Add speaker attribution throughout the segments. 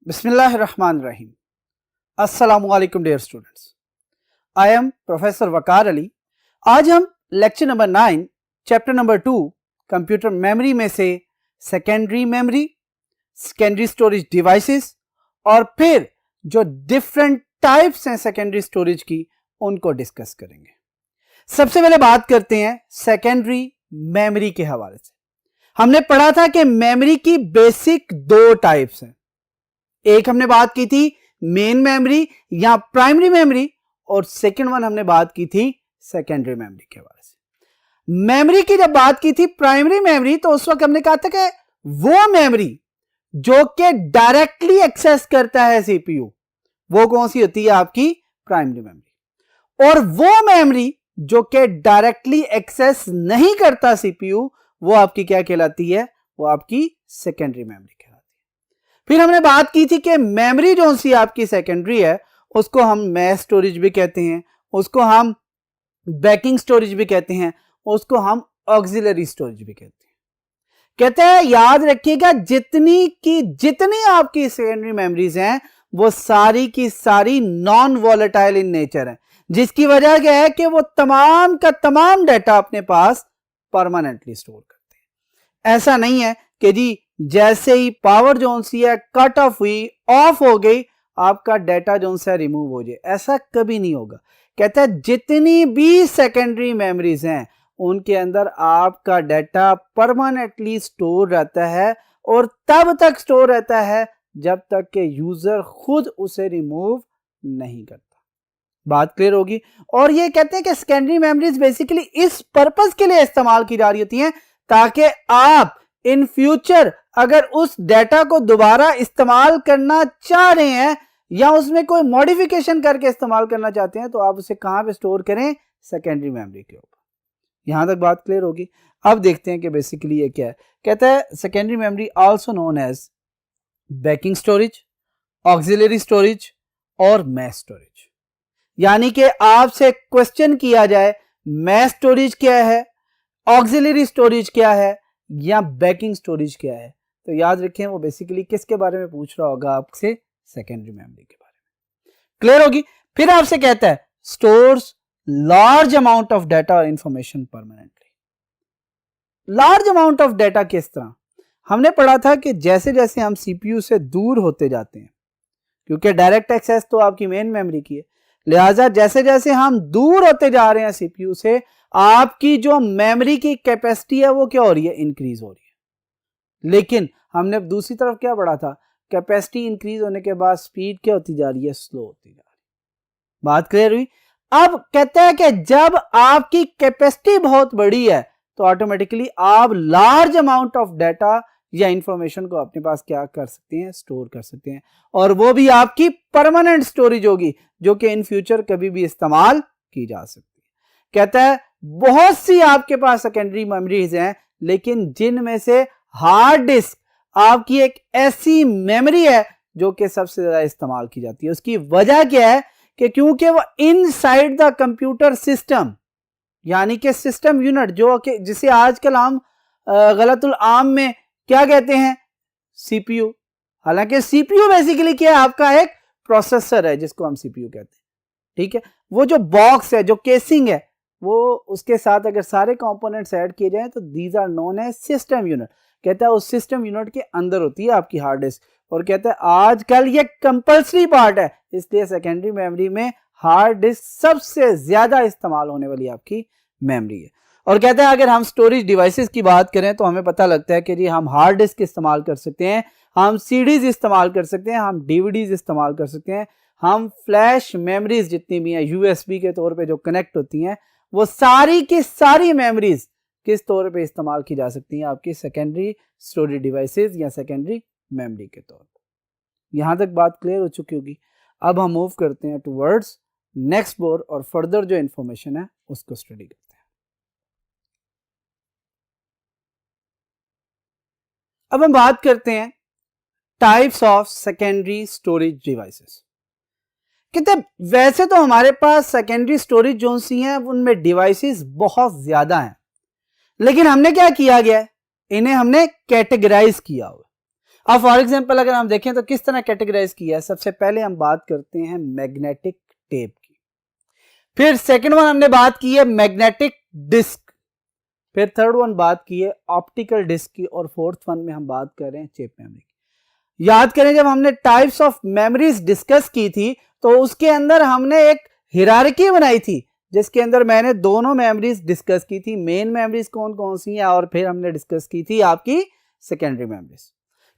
Speaker 1: बिस्मिल्लाहिर्रहमानिर्रहीम। अस्सलामुअलैकुम dear students, I am professor Waqar Ali. आज हम lecture number 9 chapter number 2 computer memory में से secondary memory, secondary storage devices और फिर जो डिफरेंट टाइप्स हैं सेकेंडरी स्टोरेज की उनको डिस्कस करेंगे। सबसे पहले बात करते हैं सेकेंडरी मेमोरी के हवाले से। हमने पढ़ा था कि मेमोरी की बेसिक दो टाइप्स हैं। एक हमने बात की थी मेन मेमोरी या प्राइमरी मेमोरी, और सेकंड वन हमने बात की थी सेकेंडरी मेमोरी के हवाले से। मेमोरी की जब बात की थी प्राइमरी मेमोरी, तो उस वक्त हमने कहा था कि वो मेमोरी जो कि डायरेक्टली एक्सेस करता है सीपीयू, वो कौन सी होती है? आपकी प्राइमरी मेमोरी। और वो मेमोरी जो कि डायरेक्टली एक्सेस नहीं करता सीपीयू, वो आपकी क्या कहलाती है? वो आपकी सेकेंडरी मेमोरी कहलाती है। फिर हमने बात की थी कि मेमोरी जो सी आपकी सेकेंडरी है उसको हम मैस स्टोरेज भी कहते हैं, उसको हम बैकिंग स्टोरेज भी कहते हैं, उसको हम ऑक्सिलरी स्टोरेज भी कहते हैं। कहते हैं याद रखिएगा जितनी आपकी सेकेंडरी मेमोरीज हैं वो सारी की सारी नॉन वॉलेटाइल इन नेचर है, जिसकी वजह क्या है कि वो तमाम का तमाम डाटा अपने पास परमानेंटली स्टोर करते हैं। ऐसा नहीं है कि जी जैसे ही पावर जोन सी है कट ऑफ हुई, ऑफ हो गई, आपका डाटा जोन से रिमूव हो जाए, ऐसा कभी नहीं होगा। कहता है जितनी भी सेकेंडरी मेमोरीज हैं उनके अंदर आपका डाटा परमानेंटली स्टोर रहता है, और तब तक स्टोर रहता है जब तक कि यूजर खुद उसे रिमूव नहीं करता। बात क्लियर होगी। और ये कहते हैं कि सेकेंडरी मेमोरीज बेसिकली इस पर्पस के लिए इस्तेमाल की जा रही होती हैं ताकि आप इन फ्यूचर अगर उस डाटा को दोबारा इस्तेमाल करना चाह रहे हैं या उसमें कोई मॉडिफिकेशन करके इस्तेमाल करना चाहते हैं तो आप उसे कहां पे स्टोर करें? सेकेंडरी मेमोरी के ऊपर। यहां तक बात क्लियर होगी। अब देखते हैं कि बेसिकली ये क्या है। कहता है secondary memory also known as backing storage, auxiliary storage और मैस स्टोरेज। यानी कि आपसे क्वेश्चन किया जाए मैस स्टोरेज क्या है, ऑक्सिलरी स्टोरेज क्या है या बैकिंग स्टोरेज क्या है, तो याद रखें वो बेसिकली किसके बारे में पूछ रहा होगा? आपसे सेकेंडरी मेमोरी के बारे में। क्लियर होगी। फिर आपसे कहता है stores large amount of data और information permanently. Large amount of data किस तरह? हमने पढ़ा था कि जैसे जैसे हम सीपीयू से दूर होते जाते हैं, क्योंकि डायरेक्ट एक्सेस तो आपकी मेन मेमोरी की है, लिहाजा जैसे जैसे हम दूर होते जा रहे हैं सीपीयू से, आपकी जो मेमोरी की कैपेसिटी है वो क्या हो रही है? इंक्रीज हो रही है। लेकिन हमने दूसरी तरफ क्या पढ़ा था? कैपेसिटी इंक्रीज होने के बाद स्पीड क्या होती जा रही है? स्लो होती जा रही है। बात क्लियर हुई। अब कहता है कि जब आपकी कैपेसिटी बहुत बड़ी है तो ऑटोमेटिकली आप लार्ज अमाउंट ऑफ डाटा या इंफॉर्मेशन को अपने पास क्या कर सकते हैं? स्टोर कर सकते हैं, और वो भी आपकी परमानेंट स्टोरेज होगी जो कि इन फ्यूचर कभी भी इस्तेमाल की जा सकती है। कहता है बहुत सी आपके पास सेकेंडरी मेमोरीज हैं, लेकिन जिनमें से हार्ड डिस्क आपकी एक ऐसी मेमोरी है जो कि सबसे ज्यादा इस्तेमाल की जाती है। उसकी वजह क्या है कि क्योंकि वो इनसाइड द कंप्यूटर सिस्टम, यानी कि सिस्टम यूनिट, जो कि जिसे आजकल हम गलतुल आम में क्या कहते हैं? सीपीयू। हालांकि सीपीयू बेसिकली क्या है? आपका एक प्रोसेसर है जिसको हम सीपीयू कहते हैं। ठीक है। वो जो बॉक्स है, जो केसिंग है, वो उसके साथ अगर सारे कंपोनेंट्स ऐड किए जाएं तो these are known as system unit. कहता है उस सिस्टम यूनिट के अंदर होती है आपकी हार्ड डिस्क, और कहता है आजकल ये कंपल्सरी पार्ट है, इसलिए सेकेंडरी मेमोरी में हार्ड डिस्क सबसे ज्यादा इस्तेमाल होने वाली आपकी मेमोरी है। और कहता है अगर हम स्टोरेज डिवाइसेस की बात करें तो हमें पता लगता है कि जी हम हार्ड डिस्क इस्तेमाल कर सकते हैं, हम सीडीज इस्तेमाल कर सकते हैं, हम डीवीडीज इस्तेमाल कर सकते हैं, हम फ्लैश मेमोरीज जितनी भी हैं यूएसबी के तौर पे जो कनेक्ट होती हैं, वो सारी की सारी मेमोरीज किस तौर पे इस्तेमाल की जा सकती हैं? आपकी सेकेंडरी स्टोरेज डिवाइसेस या सेकेंडरी मेमोरी के तौर पर। यहां तक बात क्लियर हो चुकी होगी। अब हम मूव करते हैं टुवर्ड्स नेक्स्ट बोर्ड और फर्दर जो इंफॉर्मेशन है उसको स्टडी करते हैं। अब हम बात करते हैं types of secondary storage devices. कहते वैसे तो हमारे पास सेकेंडरी स्टोरेज जोन सी हैं उनमें डिवाइसेस बहुत ज्यादा हैं, लेकिन हमने क्या किया गया है? इन्हें हमने कैटेगराइज किया हुआ। अब फॉर एग्जांपल अगर हम देखें तो किस तरह कैटेगराइज किया है, सबसे पहले हम बात करते हैं मैग्नेटिक टेप की, फिर सेकंड वन हमने बात की है मैग्नेटिक डिस्क, फिर थर्ड वन बात की है ऑप्टिकल डिस्क की, और फोर्थ वन में हम बात कर रहे हैं चिप मेमोरी की। याद करें जब हमने टाइप्स ऑफ मेमोरीज डिस्कस की थी तो उसके अंदर हमने एक हिरार्की बनाई थी जिसके अंदर मैंने दोनों मेमोरीज डिस्कस की थी, मेन मेमोरीज कौन कौन सी हैं, और फिर हमने डिस्कस की थी आपकी सेकेंडरी मेमोरीज।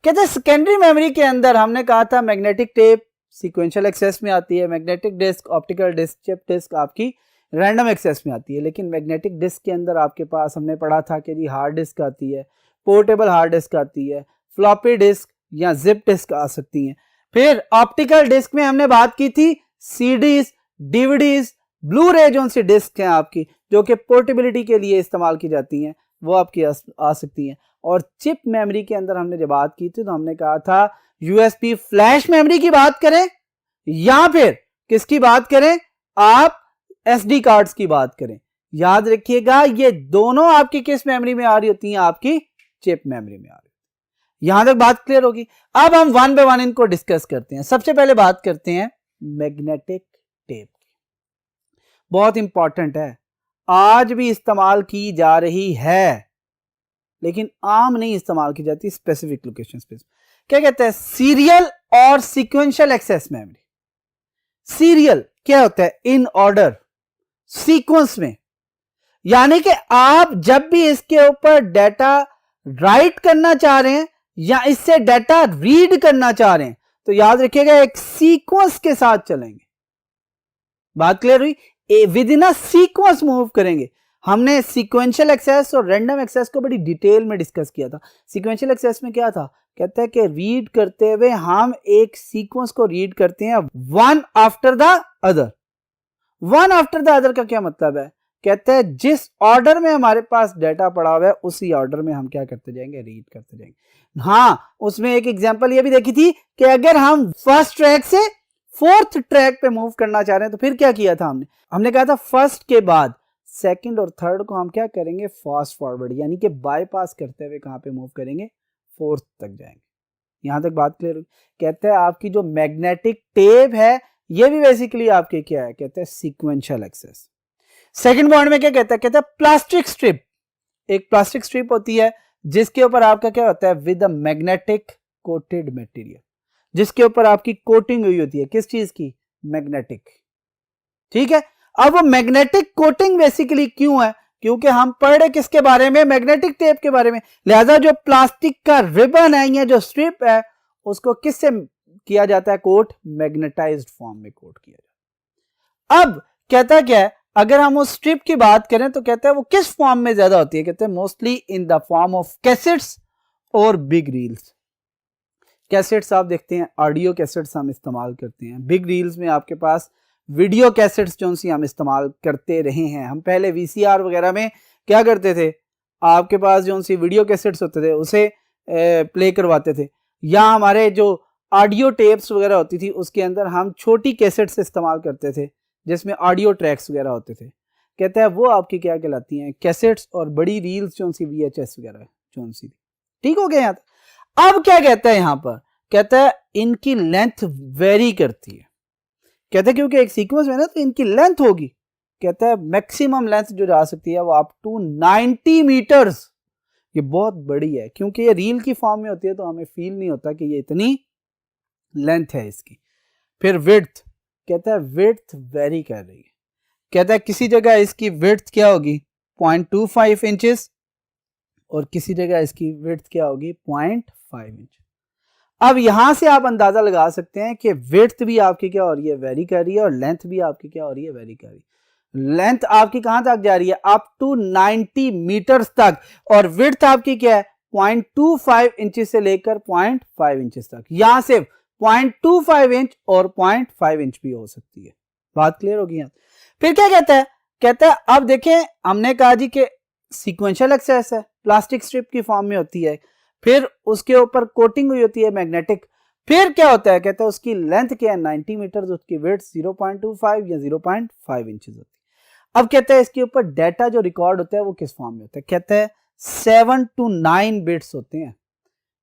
Speaker 1: कहते हैं सेकेंडरी मेमोरी के अंदर हमने कहा था मैग्नेटिक टेप सीक्वेंशियल एक्सेस में आती है, magnetic disk, optical disk, chip disk आपकी रैंडम एक्सेस में आती है। लेकिन मैग्नेटिक डिस्क के अंदर आपके पास हमने पढ़ा था कि जी हार्ड डिस्क आती है, पोर्टेबल हार्ड डिस्क आती है, फ्लॉपी डिस्क या जिप डिस्क आ सकती हैं। फिर ऑप्टिकल डिस्क में हमने बात की थी सीडीज, डीवीडीज, ब्लू रे जोन सी डिस्क हैं आपकी जो कि पोर्टेबिलिटी के लिए इस्तेमाल की जाती हैं, वो आपकी आ सकती हैं। और चिप मेमोरी के अंदर हमने जब बात की थी तो हमने कहा था यूएसबी फ्लैश मेमोरी की बात करें या फिर किसकी बात करें, आप एसडी कार्ड्स की बात करें। याद रखिएगा ये दोनों आपकी किस मेमोरी में आ रही होती हैं, आपकी चिप मेमोरी में आ रही होती है। यहां तक बात क्लियर होगी। अब हम वन बाय वन इनको डिस्कस करते हैं। सबसे पहले बात करते हैं मैग्नेटिक टेप की, बहुत इंपॉर्टेंट है, आज भी इस्तेमाल की जा रही है लेकिन आम नहीं इस्तेमाल की जाती स्पेसिफिक लोकेशन पे। क्या कहते हैं, सीरियल और सीक्वेंशियल एक्सेस मेमोरी। सीरियल क्या होता है, इन ऑर्डर, सीक्वेंस में, यानी कि आप जब भी इसके ऊपर डाटा राइट करना चाह रहे हैं या इससे डाटा रीड करना चाह रहे हैं तो याद रखिएगा एक सीक्वेंस के साथ चलेंगे। बात क्लियर हुई, with in a sequence move करेंगे। हमने सीक्वेंशियल एक्सेस और रैंडम एक्सेस को बड़ी डिटेल में डिस्कस किया था। सीक्वेंशियल एक्सेस में क्या था, कहता है कि रीड करते हुए हम एक सीक्वेंस को रीड करते हैं one after the other. One after the other का क्या मतलब है, कहते हैं जिस ऑर्डर में हमारे पास डाटा पड़ा हुआ है उसी ऑर्डर में हम क्या करते जाएंगे, रीड करते जाएंगे। हाँ, उसमें एक एग्जांपल ये भी देखी थी कि अगर हम फर्स्ट ट्रैक से फोर्थ ट्रैक पे मूव करना चाह रहे हैं तो फिर क्या किया था हमने कहा था फर्स्ट के बाद सेकंड और थर्ड को हम क्या करेंगे, फास्ट फॉरवर्ड, यानी कि बाईपास करते हुए कहां पे मूव करेंगे, फोर्थ तक जाएंगे। यहां तक बात क्लियर। कहते हैं आपकी जो मैग्नेटिक टेप है ये भी बेसिकली आपके क्या है, कहते हैं सीक्वेंशियल एक्सेस। सेकंड पॉइंट में क्या कहता है, कहता है प्लास्टिक स्ट्रिप। एक प्लास्टिक स्ट्रिप होती है जिसके ऊपर आपका क्या होता है, with a magnetic coated material, जिसके ऊपर आपकी कोटिंग हुई होती है, किस चीज की, मैग्नेटिक। ठीक है, अब वो मैग्नेटिक कोटिंग बेसिकली क्यों है, क्योंकि हम पढ़ रहे किसके बारे में, मैग्नेटिक टेप के बारे में। लिहाजा जो प्लास्टिक का रिबन है या जो स्ट्रिप है उसको किससे किया जाता है, कोट, मैग्नेटाइज्ड फॉर्म में कोट किया जाता है। अब कहता क्या है, अगर हम उस स्ट्रिप की बात करें तो कहता है वो किस फॉर्म में ज्यादा होती है, कहते हैं mostly in the form of cassettes और बिग रील्स। कैसेट्स आप देखते हैं, ऑडियो कैसेट्स हम इस्तेमाल करते हैं, बिग रील्स में आपके पास वीडियो कैसेट्स जो सी हम इस्तेमाल करते रहे हैं। हम पहले वीसीआर वगैरह में क्या करते थे, आपके पास जो सी वीडियो कैसेट्स होते थे उसे प्ले करवाते थे, या हमारे जो ऑडियो टेप्स वगैरह होती थी उसके अंदर हम छोटी कैसेट्स इस्तेमाल करते थे जिसमें ऑडियो ट्रैक्स वगैरह होते थे। कहते हैं वो आपकी क्या कहलाती हैं, कैसेट्स, और बड़ी रील्स जो सी VHS वगैरह जो सी। ठीक हो गया यहाँ तक। अब क्या कहता है यहाँ पर, कहता है इनकी लेंथ वेरी करती है। कहते हैं क्योंकि एक सीक्वेंस में ना तो इनकी लेंथ होगी, कहता है मैक्सिमम लेंथ जो जा सकती है वो अप टू 90 मीटर्स। ये बहुत बड़ी है क्योंकि ये रील की फॉर्म में होती है तो हमें फील नहीं होता कि ये इतनी लेंथ है इसकी। फिर विड्थ, कहता है विड्थ वेरी कर रही है। कहता है किसी जगह इसकी विड्थ क्या होगी, 0.25 इंचेस, और किसी जगह इसकी विड्थ क्या होगी, 0.5 इंच। अब यहां से आप अंदाजा लगा सकते हैं कि विड्थ भी आपकी क्या हो रही है, वेरी कर रही है, और लेंथ भी आपकी क्या हो रही है, वेरी कर रही है। लेंथ आपकी कहां तक जा रही है, अप टू 90 मीटर्स तक, और विड्थ आपकी क्या है, 0.25 इंचेस से लेकर 0.5 इंचेस तक। यहां से 0.25 इंच और 0.5 इंच भी हो सकती है। बात क्लियर होगी यहां। फिर क्या कहता है, कहता है अब देखें हमने कहा जी कि सीक्वेंशियल एक्सेस है, प्लास्टिक स्ट्रिप की फॉर्म में होती है, फिर उसके ऊपर कोटिंग हुई होती है मैग्नेटिक। फिर क्या होता है, कहता है उसकी लेंथ क्या है, 90 मीटर, उसकी विड्थ 0.25 या 0.5 इंचेस होती है। अब कहता है इसके ऊपर डाटा जो रिकॉर्ड होता है वो किस फॉर्म में होता है, कहता है 7 to 9 बिट्स होते हैं,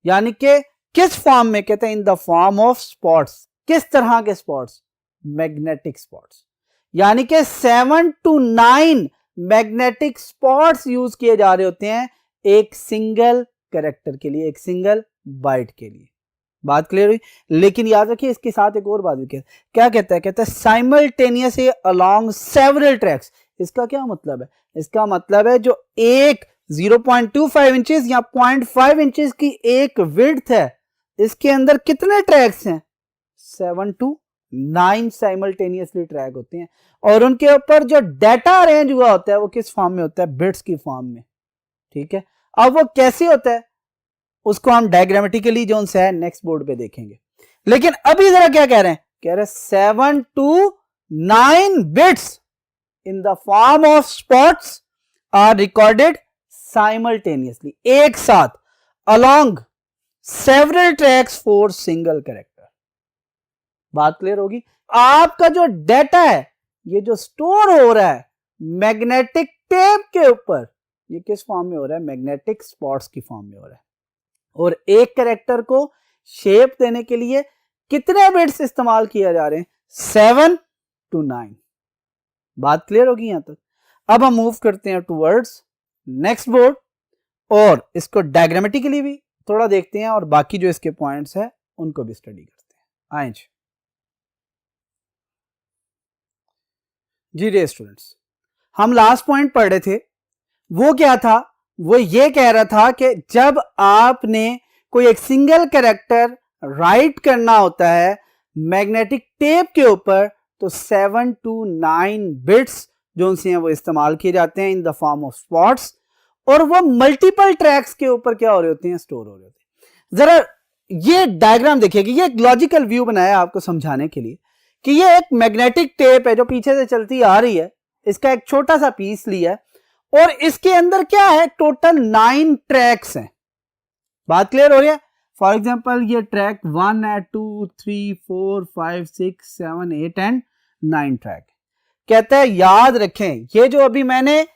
Speaker 1: यानी कि किस फॉर्म में? कहते हैं इन द फॉर्म ऑफ स्पॉट्स। किस तरह के स्पॉट्स? Magnetic spots. यानी कि 7 to 9 मैग्नेटिक स्पॉट्स यूज किए जा रहे होते हैं एक सिंगल कैरेक्टर के लिए, एक सिंगल बाइट के लिए। बात क्लियर हुई? लेकिन याद रखिए इसके साथ एक और बात भी क्या कहता है? कहता है साइमल्टेनियसली अलोंग सेवरल ट्रैक्स। इसका क्या मतलब है? इसका मतलब है जो एक 0.25 इंचेस या 0.5 इंचेस की एक विड्थ है, इसके अंदर कितने ट्रैक्स हैं? 7 to 9 साइमल्टेनियसली ट्रैक होते हैं, और उनके ऊपर जो डाटा अरेंज हुआ होता है वो किस फॉर्म में होता है? बिट्स की फॉर्म में। ठीक है, अब वो कैसे होता है उसको हम डायग्रामेटिकली जो उनसे है नेक्स्ट बोर्ड पे देखेंगे। लेकिन अभी जरा क्या कह रहे हैं? कह रहे हैं 7 to 9 bits in the form of spots are recorded simultaneously, एक साथ, along several tracks for single character. बात क्लियर होगी? आपका जो डाटा है ये जो स्टोर हो रहा है मैग्नेटिक टेप के ऊपर, ये किस फॉर्म में हो रहा है? मैग्नेटिक स्पॉट्स की फॉर्म में हो रहा है। और एक कैरेक्टर को शेप देने के लिए कितने बिट्स इस्तेमाल किए जा रहे हैं? 7 to 9। बात क्लियर होगी यहां तक? अब हम मूव करते हैं टुवर्ड्स नेक्स्ट बोर्ड और इसको डायग्रामेटिकली भी थोड़ा देखते हैं और बाकी जो इसके पॉइंट्स है उनको भी स्टडी करते हैं। आइए जी डियर स्टूडेंट्स, हम लास्ट पॉइंट पढ़ रहे थे, वो क्या था? वो ये कह रहा था कि जब आपने कोई एक सिंगल कैरेक्टर राइट करना होता है मैग्नेटिक टेप के ऊपर तो 7 to 9 बिट्स जो उनसे हैं वो इस्तेमाल किए जाते हैं इन द फॉर्म ऑफ स्पॉट्स, और वो मल्टीपल ट्रैक्स के ऊपर क्या हो रहे होते हैं? स्टोर हो रहे होते हैं। जरा ये डायग्राम देखिएगा, ये एक लॉजिकल व्यू बनाया आपको समझाने के लिए कि ये एक मैग्नेटिक टेप है जो पीछे से चलती आ रही है, इसका एक छोटा सा पीस लिया और इसके अंदर क्या है? टोटल 9 ट्रैक्स हैं। बात क्लियर हो रही है? फॉर एग्जांपल ये ट्रैक 1 है, 2, 3, 4, 5, 6, 7, 8 एंड 9 ट्रैक। कहता है याद रखें ये जो अभी मैंने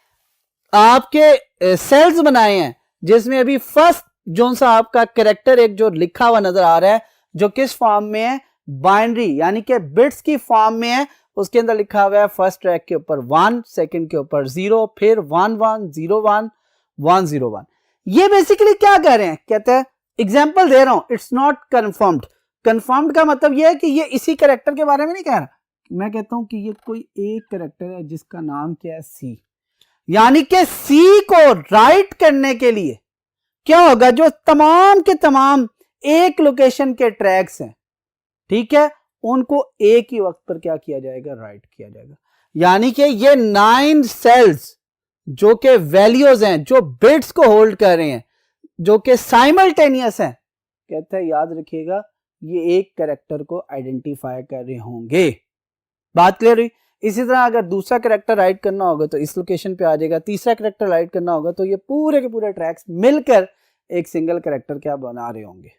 Speaker 1: आपके सेल्स बनाए हैं जिसमें अभी फर्स्ट जो सा आपका कैरेक्टर एक जो लिखा हुआ नजर आ रहा है जो किस फॉर्म में है? बाइनरी यानी कि बिट्स की फॉर्म में है। उसके अंदर लिखा हुआ है फर्स्ट ट्रैक के ऊपर 1, सेकंड के ऊपर 0, फिर 1 1 0 1 1 0 1। ये बेसिकली क्या कह रहे हैं? कहते हैं एग्जांपल दे रहा हूं, इट्स नॉट कंफर्म्ड। कंफर्म्ड का मतलब ये है कि ये इसी कैरेक्टर के बारे में नहीं कह रहा। मैं कहता हूं कि ये कोई एक कैरेक्टर है जिसका नाम क्या है? सी। यानी कि सी को राइट करने के लिए क्या होगा? जो तमाम के तमाम एक लोकेशन के ट्रैक्स हैं, ठीक है, उनको एक ही वक्त पर क्या किया जाएगा? राइट किया जाएगा। यानी कि ये 9 सेल्स जो के वैल्यूज हैं, जो बिट्स को होल्ड कर रहे हैं, जो कि साइमल्टेनियस हैं, कहते हैं याद रखिएगा ये एक कैरेक्टर को आइडेंटिफाई कर रहे होंगे। बात क्लियर हुई? इसी तरह अगर दूसरा कैरेक्टर राइट करना होगा तो इस लोकेशन पे आ जाएगा, तीसरा कैरेक्टर राइट करना होगा तो ये पूरे के पूरे ट्रैक्स मिलकर एक सिंगल कैरेक्टर क्या बना रहे होंगे।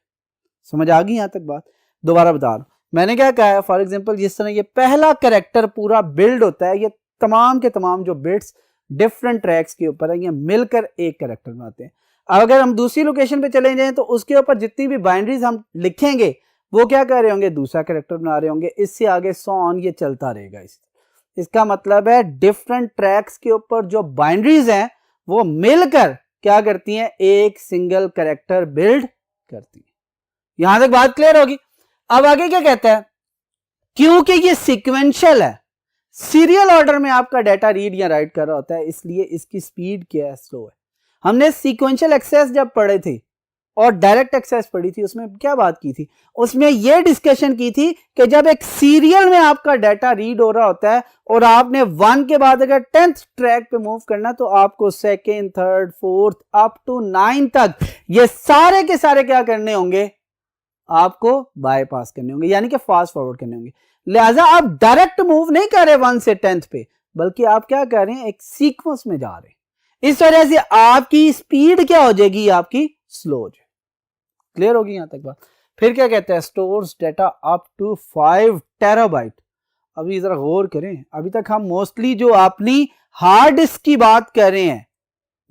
Speaker 1: समझ आ गई यहां तक बात? दोबारा बता रहा हूं, मैंने क्या कहा है? फॉर एग्जांपल जिस तरह ये पहला कैरेक्टर पूरा बिल्ड होता है, ये तमाम के तमाम जो बिट्स डिफरेंट ट्रैक्स के ऊपर है ये मिलकर एक कैरेक्टर बनाते हैं। अब अगर हम दूसरी लोकेशन पे चले जाएं तो उसके ऊपर जितनी भी बाइनरीज हम लिखेंगे वो क्या कर रहे होंगे? दूसरा कैरेक्टर बना रहे होंगे। इससे आगे सो ऑन ये चलता रहेगा। इसका मतलब है डिफरेंट ट्रैक्स के ऊपर जो बाइनरीज हैं वो मिलकर क्या करती हैं? एक सिंगल कैरेक्टर बिल्ड करती है। यहां तक बात क्लियर होगी? अब आगे क्या कहता है? क्योंकि ये सीक्वेंशियल है, सीरियल ऑर्डर में आपका डाटा रीड या राइट कर रहा होता है, इसलिए इसकी स्पीड क्या है? स्लो है। हमने सीक्वेंशियल एक्सेस जब पढ़े थे और डायरेक्ट एक्सेस पढ़ी थी उसमें क्या बात की थी? उसमें यह डिस्कशन की थी कि जब एक सीरियल में आपका डाटा रीड हो रहा होता है और आपने 1 के बाद अगर 10th ट्रैक पे मूव करना तो आपको second, third, fourth up to 9 तक ये सारे के सारे क्या करने होंगे? आपको बाईपास करने होंगे, यानी कि फास्ट फॉरवर्ड करने होंगे। लिहाजा आप डायरेक्ट मूव नहीं कर रहे 1 से 10th पे, बल्कि आप क्या कर रहे हैं? एक सीक्वेंस में जा रहे हैं। इस वजह से आपकी स्पीड क्या हो जाएगी? आपकी स्लो हो जाएगी। क्लियर होगी यहां तक बात? फिर क्या कहते हैं? Stores data up to 5 terabyte. अभी जरा गौर करें, अभी तक हम मोस्टली जो अपनी हार्ड डिस्क की बात कर रहे हैं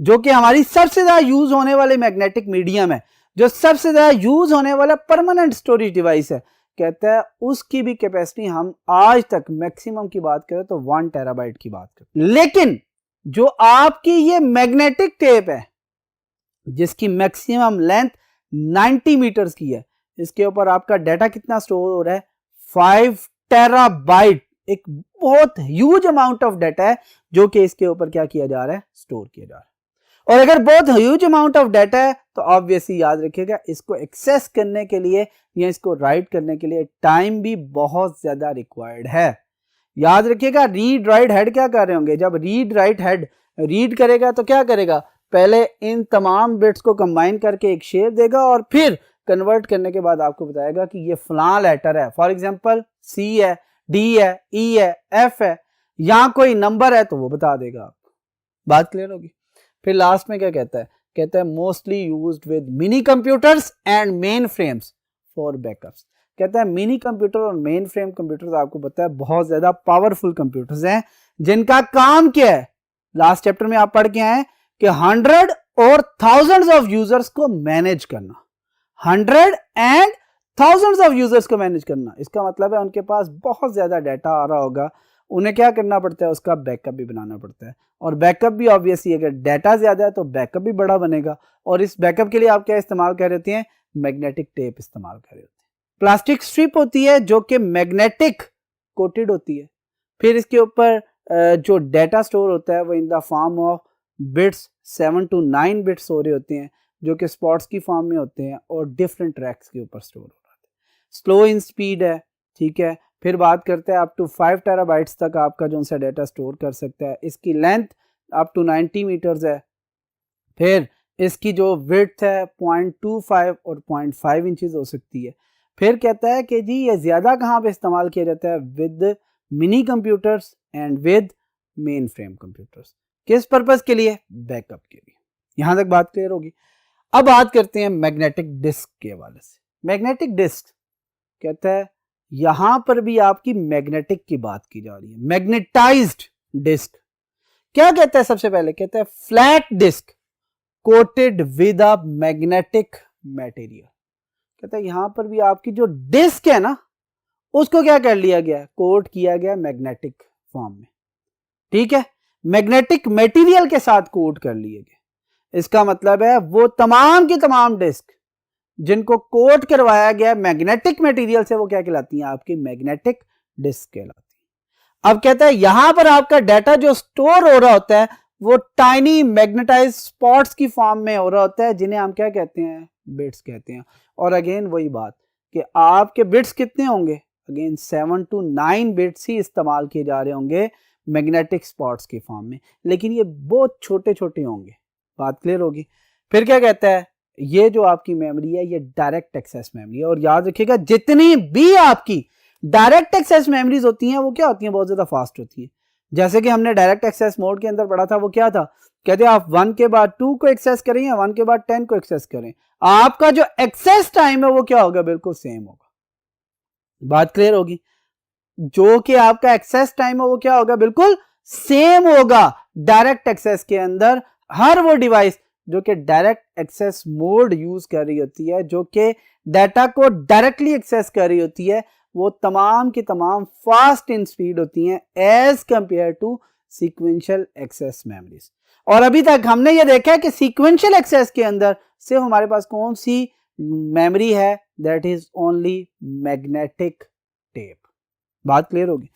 Speaker 1: जो कि हमारी सबसे ज्यादा यूज होने वाले मैग्नेटिक मीडियम है, जो सबसे ज्यादा यूज होने वाला परमानेंट स्टोरेज डिवाइस है, कहता है उसकी भी कैपेसिटी हम आज तक मैक्सिमम की बात करें तो 1 टेराबाइट की बात करें। लेकिन जो आपकी ये मैग्नेटिक टेप है जिसकी मैक्सिमम लेंथ 90 मीटर्स की है, इसके ऊपर आपका डाटा कितना स्टोर हो रहा है, 5 टेराबाइट। एक बहुत ह्यूज अमाउंट ऑफ डाटा है जो कि इसके ऊपर क्या किया जा रहा है, स्टोर किया जा रहा है। और अगर बहुत ह्यूज अमाउंट ऑफ डाटा है तो ऑब्वियसली याद रखिएगा इसको एक्सेस करने के लिए या इसको राइट करने के लिए टाइम भी बहुत ज्यादा रिक्वायर्ड है। याद रखिएगा रीड राइट हेड क्या कर रहे होंगे, जब रीड राइट हेड रीड करेगा तो क्या करेगा, पहले इन तमाम बिट्स को कंबाइन करके एक शेप देगा और फिर कन्वर्ट करने के बाद आपको बताएगा कि ये फलां लेटर है। फॉर एग्जांपल सी है, डी है, ई है, एफ है, यहां कोई नंबर है तो वो बता देगा आपको। बात क्लियर होगी। फिर लास्ट में क्या कहता है, कहता है mostly used with mini computers and main frames for backups. कहता है मिनी कंप्यूटर और मेन फ्रेम कंप्यूटर्स आपको पता है बहुत ज्यादा पावरफुल कंप्यूटर्स हैं जिनका काम क्या है, लास्ट चैप्टर में आप पढ़ के आए कि 100 और थाउजेंड्स ऑफ यूजर्स को मैनेज करना, 100 एंड थाउजेंड्स ऑफ यूजर्स को मैनेज करना। इसका मतलब है उनके पास बहुत ज्यादा डाटा आ रहा होगा, उन्हें क्या करना पड़ता है, उसका बैकअप भी बनाना पड़ता है। और बैकअप भी ऑब्वियसली अगर डाटा ज्यादा है तो बैकअप भी बड़ा बनेगा। और इस बैकअप के लिए आप क्या इस्तेमाल कर रहे होते हैं, मैग्नेटिक टेप इस्तेमाल कर रहे होते हैं। प्लास्टिक स्ट्रिप होती है जो कि मैग्नेटिक कोटेड होती है। फिर इसके ऊपर जो डाटा स्टोर होता है वो इन the form of bits, 7 to 9 bits हो रहे होते हैं जो कि स्पॉट्स की फॉर्म में होते हैं और डिफरेंट ट्रैक्स के ऊपर स्टोर हो रहा है। स्लो इन स्पीड है, ठीक है। फिर बात करते हैं अप टू 5 टेराबाइट्स तक आपका जो सा डाटा स्टोर कर सकता है। इसकी लेंथ अप टू 90 मीटर्स है। फिर इसकी जो विड्थ है 0.25 और 0.5 इंचेस हो सकती है। फिर कहता है कि जी ये ज्यादा कहाँ पे इस्तेमाल किया जाता है, with mini computers and with main frame computers. किस पर्पस के लिए, बैकअप के लिए। यहां तक बात क्लियर होगी। अब बात करते हैं मैग्नेटिक डिस्क के हवाले से। मैग्नेटिक डिस्क कहता है यहां पर भी आपकी मैग्नेटिक की बात की जा रही है, मैग्नेटाइज्ड डिस्क। क्या कहता है, सबसे पहले कहता है flat disk coated with a magnetic material. कहता है यहां पर भी आपकी जो डिस्क है ना उसको क्या कर लिया गया, कोट किया गया मैग्नेटिक फॉर्म में, ठीक है, मैग्नेटिक मटेरियल के साथ कोट कर लिए गए। इसका मतलब है वो तमाम की तमाम डिस्क जिनको कोट करवाया गया मैग्नेटिक मटेरियल से वो क्या कहलाती हैं, आपकी मैग्नेटिक डिस्क कहलाती है। अब कहता है यहां पर आपका डाटा जो स्टोर हो रहा होता है वो टाइनी मैग्नेटाइज्ड स्पॉट्स की फॉर्म में हो रहा होता है जिन्हें हम क्या कहते हैं, बिट्स कहते हैं। और अगेन वही बात कि आपके बिट्स कितने होंगे, अगेन 7 to 9 बिट्स ही इस्तेमाल किए जा रहे होंगे मैग्नेटिक स्पॉट्स की फॉर्म में, लेकिन ये बहुत छोटे छोटे होंगे। बात क्लियर होगी। फिर क्या कहता है, ये जो आपकी मेमोरी है ये डायरेक्ट एक्सेस मेमोरी है। और याद रखिएगा जितनी भी आपकी डायरेक्ट एक्सेस मेमोरीज होती हैं वो क्या होती हैं, बहुत ज्यादा फास्ट होती है। जैसे कि हमने डायरेक्ट एक्सेस मोड के अंदर पढ़ा था, वो क्या था, कहते हैं आप 1 के बाद 2 को एक्सेस करें या 1 के बाद 10 को एक्सेस करें, आपका जो एक्सेस टाइम है वो क्या होगा, बिल्कुल सेम होगा। बात क्लियर होगी। जो कि आपका एक्सेस टाइम है वो क्या होगा, बिल्कुल सेम होगा। डायरेक्ट एक्सेस के अंदर हर वो डिवाइस जो कि डायरेक्ट एक्सेस मोड यूज कर रही होती है, जो कि डाटा को डायरेक्टली एक्सेस कर रही होती है, वो तमाम की तमाम फास्ट इन स्पीड होती हैं as compared to sequential access memories. और अभी तक हमने ये देखा है कि सीक्वेंशियल एक्सेस के अंदर सिर्फ हमारे पास कौन सी मेमोरी है, that is only magnetic tape. बात क्लियर होगी।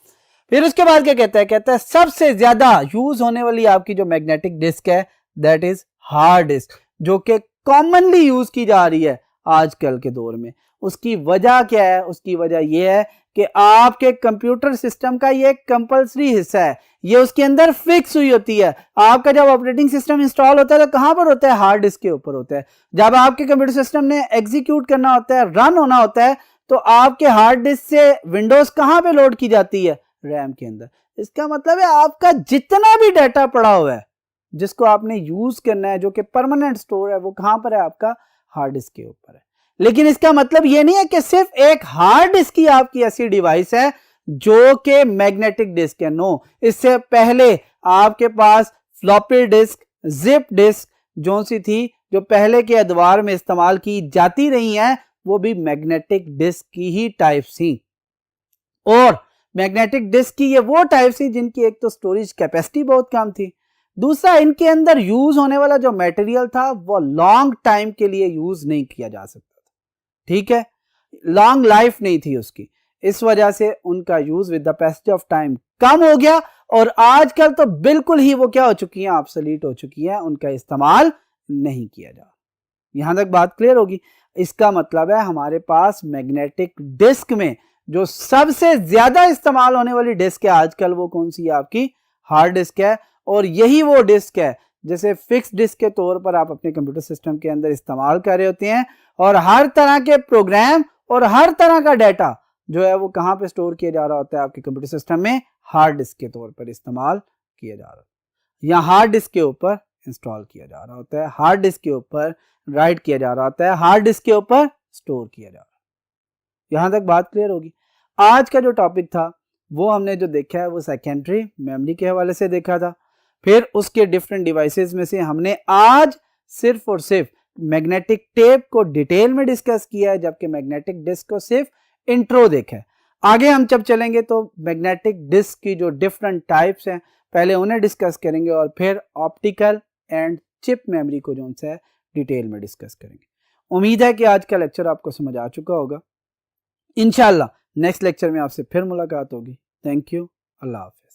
Speaker 1: फिर उसके बाद क्या कहता है, कहता है सबसे ज्यादा यूज होने वाली आपकी जो मैग्नेटिक डिस्क है दैट इज हार्ड डिस्क, जो कि कॉमनली यूज की जा रही है आजकल के दौर में। उसकी वजह क्या है, उसकी वजह यह है कि आपके कंप्यूटर सिस्टम का ये कंपल्सरी हिस्सा है, ये उसके अंदर फिक्स हुई होती है। आपका जब ऑपरेटिंग सिस्टम इंस्टॉल होता है तो कहां पर होता है, हार्ड डिस्क के ऊपर होता है। जब आपके कंप्यूटर सिस्टम ने एग्जीक्यूट करना होता है, रन होना होता है, तो आपके हार्ड डिस्क से विंडोज कहां पे लोड की जाती है, रैम के अंदर। इसका मतलब है आपका जितना भी डाटा पड़ा हुआ है जिसको आपने यूज करना है, जो कि परमानेंट स्टोर है, वो कहां पर है, आपका हार्ड डिस्क के ऊपर है। लेकिन इसका मतलब ये नहीं है कि सिर्फ एक हार्ड डिस्क की आपकी ऐसी डिवाइस है जो कि मैग्नेटिक डिस्क है। नो, इससे पहले आपके पास फ्लॉपी डिस्क, जिप डिस्क जो सी थी, जो पहले के अदवार में इस्तेमाल की जाती रही हैं वो भी मैग्नेटिक डिस्क की ही टाइप थी। और मैग्नेटिक डिस्क की ये वो टाइप थी जिनकी एक तो स्टोरेज कैपेसिटी बहुत कम थी, दूसरा इनके अंदर यूज होने वाला जो मटेरियल था वो लॉन्ग टाइम के लिए यूज नहीं किया जा सकता था, ठीक है, लॉन्ग लाइफ नहीं थी उसकी, इस वजह से उनका use with the passage of time कम हो गया और आजकल तो बिल्कुल ही वो क्या हो चुकी हैं, ऑब्सोलीट हो चुकी हैं, उनका इस्तेमाल नहीं किया जा रहा। यहां तक बात क्लियर होगी। इसका मतलब है हमारे पास मैग्नेटिक डिस्क में जो सबसे ज्यादा इस्तेमाल होने वाली डिस्क है आजकल वो कौन सी है, आपकी हार्ड डिस्क है। और यही वो डिस्क है जैसे फिक्स डिस्क के तौर पर आप अपने कंप्यूटर सिस्टम के अंदर इस्तेमाल कर रहे होते हैं और हर तरह के प्रोग्राम और हर तरह का डाटा जो है वो कहां पे स्टोर किया जा रहा होता है, आपके कंप्यूटर सिस्टम में हार्ड डिस्क के तौर पर इस्तेमाल किया जा रहा है, या हार्ड डिस्क के ऊपर इंस्टॉल किया जा रहा होता है, हार्ड डिस्क के ऊपर राइट किया जा रहा होता है, हार्ड डिस्क के ऊपर स्टोर किया जा रहा है। यहां तक बात क्लियर होगी। आज का जो टॉपिक था वो हमने जो देखा है वो सेकेंडरी मेमोरी के हवाले से देखा था, फिर उसके डिफरेंट डिवाइसेस में से हमने आज सिर्फ और सिर्फ मैग्नेटिक टेप को डिटेल में डिस्कस किया है, जबकि मैग्नेटिक डिस्क को सिर्फ इंट्रो देखा है। आगे हम जब चलेंगे तो मैग्नेटिक डिस्क की जो डिफरेंट टाइप्स हैं पहले उन्हें डिस्कस करेंगे और फिर ऑप्टिकल एंड चिप मेमोरी को जो उनसे डिटेल में डिस्कस करेंगे। उम्मीद है कि आज का लेक्चर आपको समझ आ चुका होगा। इंशाल्लाह नेक्स्ट लेक्चर में आपसे फिर मुलाकात होगी। थैंक यू, अल्लाह हाफ़िज़।